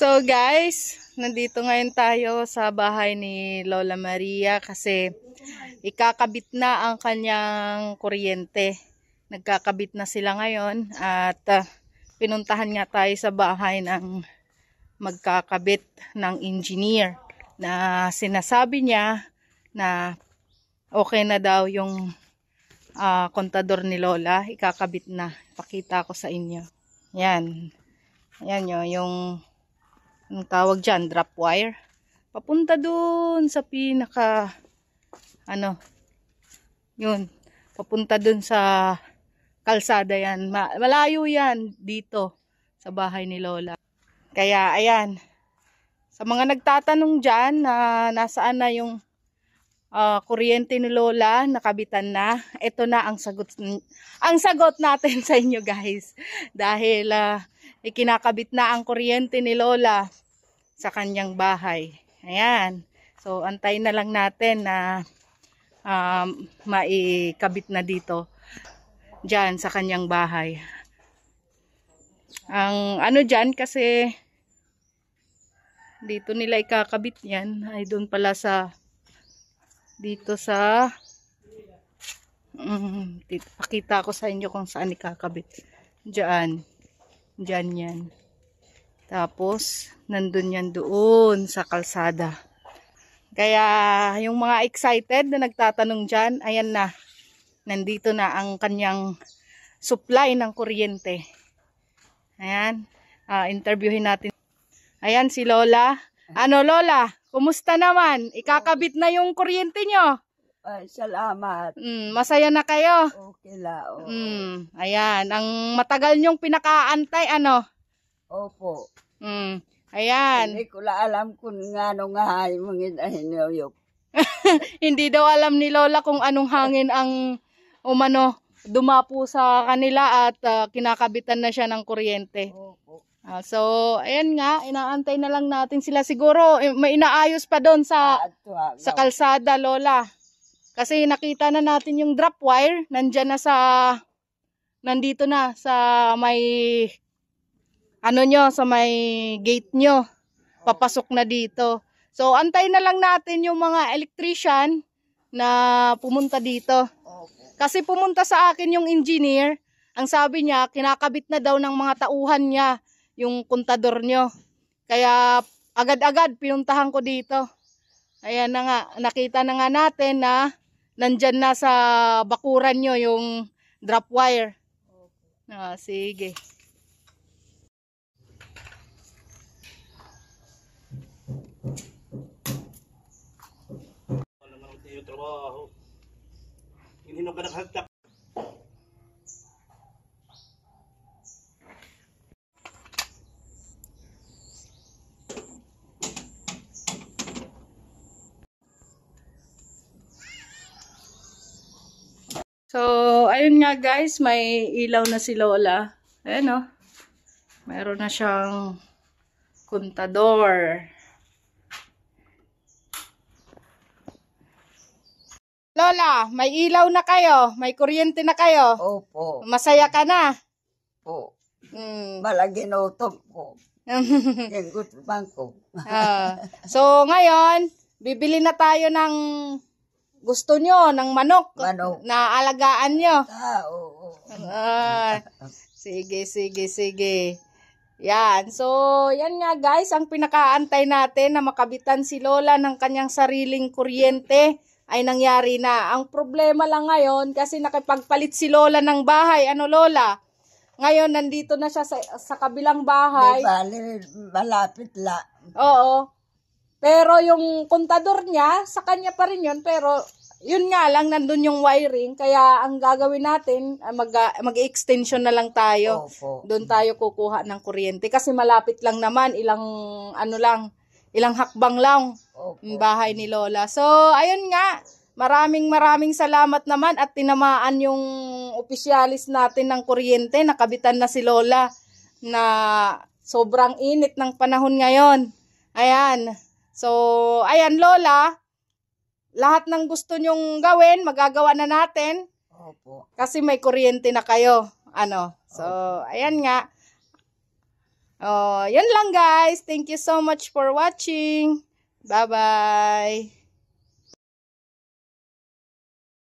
So guys, nandito ngayon tayo sa bahay ni Lola Maria kasi ikakabit na ang kanyang kuryente. Nagkakabit na sila ngayon at pinuntahan nga tayo sa bahay ng magkakabit ng engineer na sinasabi niya na okay na daw yung kontador ni Lola. Ikakabit na. Pakita ko sa inyo. Yan. Yan yung anong tawag dyan, drop wire. Papunta dun sa pinaka, yun, papunta dun sa kalsada yan. Malayo yan dito sa bahay ni Lola. Kaya, ayan, sa mga nagtatanong dyan na nasaan na yung kuryente ni Lola, nakabitan na, ito na ang sagot natin sa inyo guys. Dahil ikinakabit na ang kuryente ni Lola sa kanyang bahay. Ayan. So, antayin na lang natin na maikabit na dito dyan sa kanyang bahay. Ang dyan kasi dito nila ikakabit yan ay doon pala sa dito sa pakita ko sa inyo kung saan ikakabit. Dyan yan. Tapos nandun yan doon sa kalsada. Kaya yung mga excited na nagtatanong dyan, ayan na. Nandito na ang kanyang supply ng kuryente. Ayan. Interviewin natin. Ayan si Lola. Ano Lola? Kumusta naman? Ikakabit na yung kuryente nyo. Ay, salamat. Masaya na kayo? Okay la. Oh. Ayan. Ang matagal nyong pinakaantay, ano? Opo. Ayan. Hindi ko la alam kung ngano nga mga hinayop. Hindi daw alam ni Lola kung anong hangin ang dumapo sa kanila at kinakabitan na siya ng kuryente. Opo. So, ayan nga, inaantay na lang natin sila. Siguro, may inaayos pa doon sa kalsada, Lola. Kasi nakita na natin yung drop wire, nandito na sa may, sa may gate nyo. Papasok na dito. So, antay na lang natin yung mga electrician na pumunta dito. Kasi pumunta sa akin yung engineer, ang sabi niya, kinakabit na daw ng mga tauhan niya yung kontador nyo. Kaya agad-agad pinuntahan ko dito. Ayan na nga, nakita na nga natin na nandyan na sa bakuran nyo yung drop wire. Sige. Wala naman yung trabaho. Hindi nang kanakagtak. So, ayun nga guys, may ilaw na si Lola. Ayan o. Mayroon na siyang kontador. Lola, may ilaw na kayo. May kuryente na kayo. Opo. Masaya ka na. Po. Malaginotom po. Yung bangko. So, ngayon, bibili na tayo ng gusto nyo, ng manok. Na alagaan nyo. Oo. Sige. Yan. So, yan nga guys, ang pinakaantay natin na makabitan si Lola ng kanyang sariling kuryente ay nangyari na. Ang problema lang ngayon, kasi nakipagpalit si Lola ng bahay. Ano Lola? Ngayon, nandito na siya sa kabilang bahay. Malapit la. Oo. Pero yung kontador niya, sa kanya pa rin yun. Pero yun nga lang, nandun yung wiring. Kaya ang gagawin natin, mag-extension na lang tayo. Opo. Doon tayo kukuha ng kuryente. Kasi malapit lang naman, ilang hakbang lang yung bahay ni Lola. So, ayun nga. Maraming salamat naman at tinamaan yung opisyalis natin ng kuryente. Nakabitan na si Lola na sobrang init ng panahon ngayon. Ayan. So, ayan Lola, lahat ng gusto nyong gawin, magagawa na natin. Opo. Kasi may kuryente na kayo. So, ayan nga. Oh, yun lang guys. Thank you so much for watching. Bye-bye.